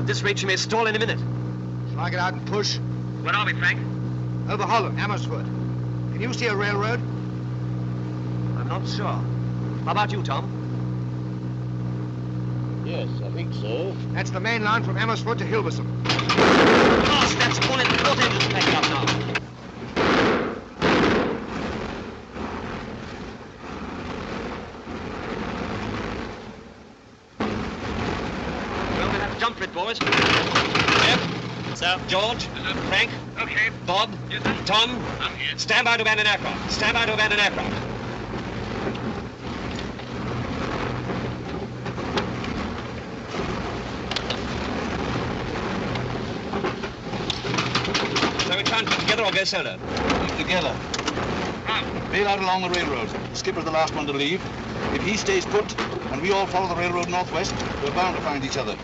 this rate, she may stall any minute. Shall I get out and push? Where are we, Frank? Over Holland, Amersfoort. Can you see a railroad? I'm not sure. How about you, Tom? Yes, I think so. That's the main line from Amersfoort to Hilversum. Gosh, that's all in the port engines backing up now. Well, we'll have to jump for it, boys. Jeff? Sir? George? Frank? Okay. Bob? Yes, sir. Tom? I'm here. Stand by to abandon aircraft. Stand by to abandon aircraft. Together or go solo? Together. Bail out along the railroad. Skipper's the last one to leave. If he stays put and we all follow the railroad northwest, we're bound to find each other.